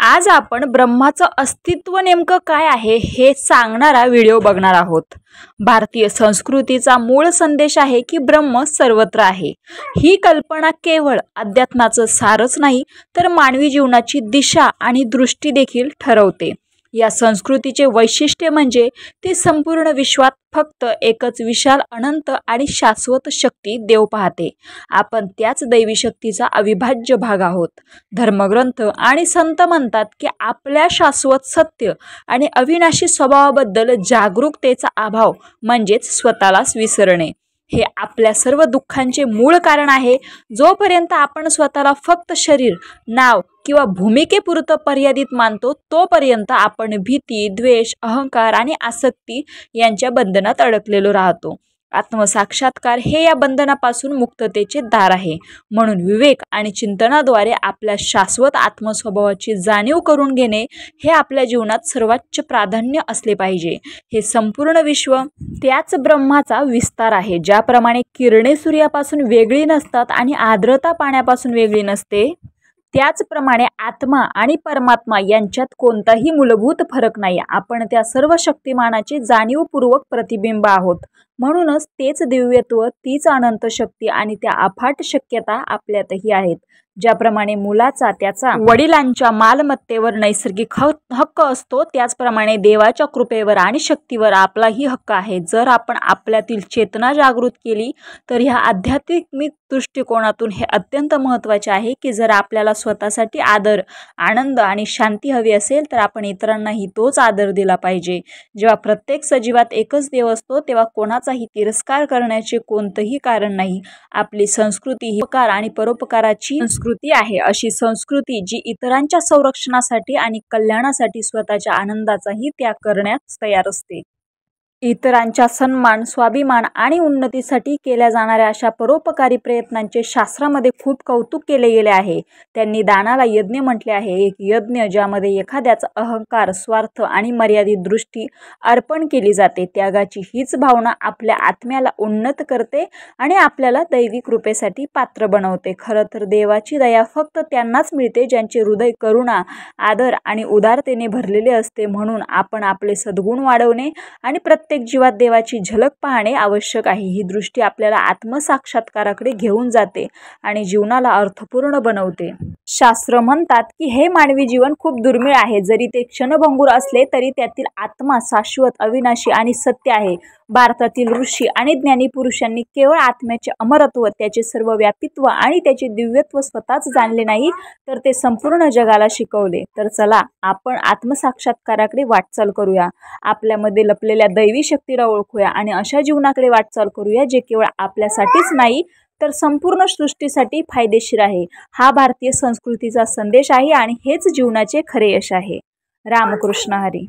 आज आपण ब्रह्माचं अस्तित्व नेमकं काय आहे हे सांगणारा व्हिडिओ बघणार आहोत। भारतीय संस्कृतीचा मूळ संदेश आहे की ब्रह्म सर्वत्र आहे। ही कल्पना केवळ अध्यात्माचं सारच नाही तर मानवी जीवनाची दिशा आणि दृष्टी देखील ठरवते। या संस्कृतीचे वैशिष्ट्य म्हणजे ते संपूर्ण विश्वात फक्त एकच विशाल अनंत आणि शाश्वत शक्ती देव पाहते। आपण त्याच दैवी शक्तीचा अविभाज्य भाग आहोत। धर्मग्रंथ आणि संत म्हणतात की आपल्या शाश्वत सत्य आणि अविनाशी स्वभावाबद्दल जागरूकतेचा अभाव म्हणजेच स्वतःलाच विसरणे हे आपल्या सर्व दुःखांचे मूळ कारण आहे। जोपर्यंत आपण स्वतःला फक्त शरीर, नाव किंवा भूमिकेपुरतं मर्यादित मानतो तोपर्यंत आपण भीती, द्वेष, अहंकार आणि आसक्ती यांच्या बंधनात अडकलेलो राहतो। आत्मसाक्षात्कार हे या बंधनापासून मुक्ततेचे दार आहे। म्हणून विवेक आणि चिंतनाद्वारे आपल्या शाश्वत आत्मस्वभावाची जाणीव करून घेणे हे आपल्या जीवनात सर्वोच्च प्राधान्य असले पाहिजे। हे संपूर्ण विश्व त्याच ब्रह्माचा विस्तार आहे। ज्याप्रमाणे किरणे सूर्यापासून वेगळी नसतात आणि आर्द्रता पाण्यापासून वेगळी नसते, त्याचप्रमाणे आत्मा आणि परमात्मा यांच्यात कोणताही मूलभूत फरक नाही। आपण त्या सर्व शक्तिमानाचे जाणीवपूर्वक प्रतिबिंब आहोत। म्हणूनच तेच दिव्यत्व, तीच अनंत शक्ती आणि त्या अफाट शक्यता आपल्यातही आहेत। ज्याप्रमाणे मुलाचा त्याच्या वडिलांच्या मालमत्तेवर नैसर्गिक हक्क असतो, त्याचप्रमाणे देवाच्या कृपेवर आणि शक्तीवर आपलाही हक्क आहे। जर आपण आपल्यातील चेतना जागृत केली तर ह्या आध्यात्मिक दृष्टिकोनातून हे अत्यंत महत्त्वाचे आहे की जर आपल्याला स्वतःसाठी आदर, आनंद आणि शांती हवी असेल तर आपण इतरांनाही तोच आदर दिला पाहिजे। जेव्हा प्रत्येक सजीवात एकच देव असतो तेव्हा कोणाचाही तिरस्कार करण्याचे कोणतेही कारण नाही। आपली संस्कृती ही उपकार आणि परोपकाराची संस्कृती आहे, अशी संस्कृती जी इतरांच्या संरक्षणासाठी आणि कल्याणासाठी स्वतःच्या आनंदाचाही त्याग करण्यास तयार असते। इतरांच्या सन्मान, स्वाभिमान आणि उन्नतीसाठी केल्या जाणाऱ्या अशा परोपकारी प्रयत्नांचे शास्त्रामध्ये खूप कौतुक केले गेले आहे। त्यांनी दानाला यज्ञ म्हटले आहे, एक यज्ञ ज्यामध्ये एखाद्याचा अहंकार, स्वार्थ आणि मर्यादित दृष्टी अर्पण केली जाते। त्यागाची हीच भावना आपल्या आत्म्याला उन्नत करते आणि आपल्याला दैवी कृपेसाठी पात्र बनवते। खरं तर देवाची दया फक्त त्यांनाच मिळते ज्यांचे हृदय करुणा, आदर आणि उदारतेने भरलेले असते। म्हणून आपण आपले सद्गुण वाढवणे आणि प्रत्येक जीवात देवाची झलक पाहणे आवश्यक आहे। ही दृष्टी आपल्याला आत्मसाक्षात्काराकडे घेऊन जाते आणि जीवनाला अर्थपूर्ण बनवते। शास्त्र म्हणतात की हे मानवी जीवन खूप दुर्मिळ आहे। जरी ते क्षणभंगुर असले तरी त्यातील आत्मा शाश्वत, अविनाशी आणि सत्य आहे। भारतातील ऋषी आणि ज्ञानी पुरुषांनी केवळ आत्म्याचे अमरत्व, त्याचे सर्वव्यापीत्व आणि त्याचे दिव्यत्व स्वतःच जाणले नाही तर ते संपूर्ण जगाला शिकवले। तर चला आपण आत्मसाक्षात्काराकडे वाटचाल करूया, आपल्यामध्ये लपलेल्या दैवी शक्तीला ओळखूया आणि अशा जीवनाकडे वाटचाल करूया जे केवळ आपल्यासाठीच नाही तर संपूर्ण सृष्टीसाठी फायदेशीर आहे। हा भारतीय संस्कृतीचा संदेश आहे आणि हेच जीवनाचे खरे यश आहे। रामकृष्ण हरी।